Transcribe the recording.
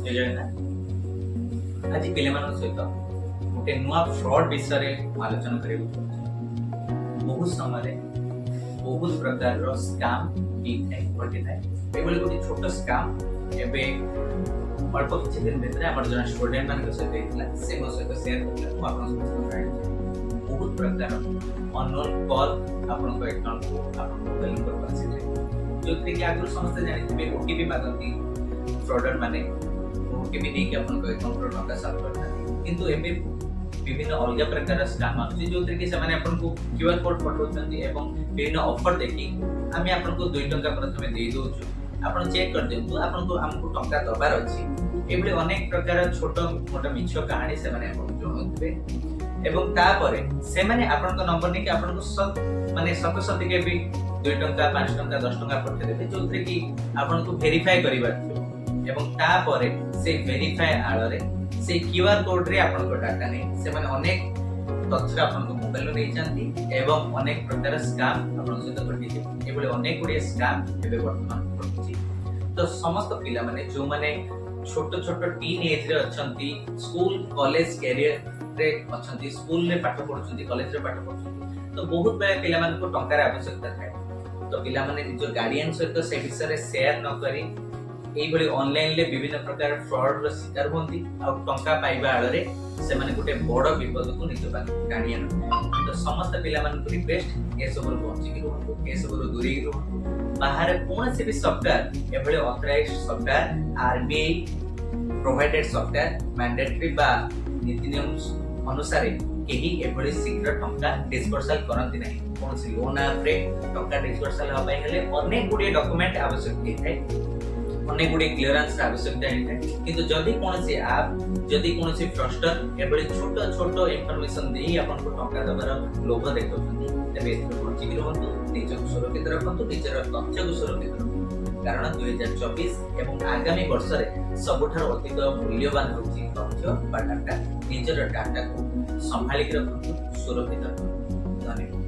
जय जगन्नाथ। आज पिलामान सहित गोटे नुआ फ्रॉड विषय आलोचना करिबु। बहुत समय बहुत प्रकार स्कैम घटी थाए। एभली गोटे छोट स्कैम एबे अल्प किछि दिन भितर हमर जन स्टूडेंट मान सहित हेतला से मो सहित शेयर करला मु आपन सहित बहुत प्रकार अननोन कॉल आपन को अकाउंट को आपन मोबाइल नंबर पर आसी जोथि कि आगु समस्त जानिथिबे ओटीपी मागंती फ्रॉडर माने ओटीपी नै कि आपन को अकाउंट रो टका साफ करता किंतु एबे विभिन्न अलग प्रकार स्कैम आछि जोथि कि से माने आपन को क्यूआर कोड पठौछन्ती एवं विभिन्न ऑफर देखि आमे आपन को 2 टका प्रथमे देई दोछु आपन चेक कर दियंतु आपन को हमको टका दबार अछि। एबले अनेक प्रकार छोट मोटा मिछ कहानी से माने आपन जणौतबे एवं तापरे से माने आपन को नंबर नै कि आपन को माने सत के भी 2 टका 5 टका 10 टका पठे देबे जोथि कि आपन को वेरीफाई करिबार एवं तापरे से वेरीफाई आळरे से क्यूआर कोड रे आपन को डाटा नै से माने अनेक तथ्य आपन को मोबाइल नै जानती एवं अनेक प्रकार स्कैम आपन सहित घटी एबले अनेक गुडी स्कैम एबे वर्तमान घटुची। तो समस्त पिला माने जो माने छोट छोट टीन एज रे अछंती स्कूल कॉलेज कैरियर रे अछंती स्कूल रे पाठ पढुछंती कॉलेज रे पाठ पढुछंती तो बहुत बेले पिला मान को टंकार आवश्यकता थाए। तो पिला माने जो गार्डियन सहित से विषय रे शेयर न करी एई बडी ऑनलाइन ले विभिन्न प्रकार फ्रॉड रो शिकार होंती आ टंका पाइबा आळरे से माने गुटे बड़ विपद को निज गार्डियन। तो समस्त पिला मान को रिक्वेस्ट ए सब रो पहुंची कि रहंतु ए सब रो दूरी रहंतु बाहर कोन से भी सॉफ्टवेयर एभले authorized software RBI provided software mandatory बा नीति नियम अनुसार केही एभले शीघ्र टंका डिस्बर्सल करंती नाही। कोन से लोन ऐप रे टंका डिस्बर्सल हबाई हेले अनेक गुडी डॉक्यूमेंट आवश्यक थाए अनेक गुडी क्लियरेंस आवश्यकता है किंतु जदी कोनसी ऐप जदी कोनसी फ्रॉस्टर एबळे छोट छोट इंफॉर्मेशन देई आपन को टंका दबार लोभ देखौछन्ती तबे एथि पहुंची कि रहंतु निज को सुरक्षित रखंतु निजर तथ्य को सुरक्षित रखंतु कारण 2024 एवं आगामी वर्ष रे सबठार अधिक मूल्यवान होची तथ्य बा डाटा निजर डाटा को संभाली के रखंतु सुरक्षित रखंतु। धन्यवाद।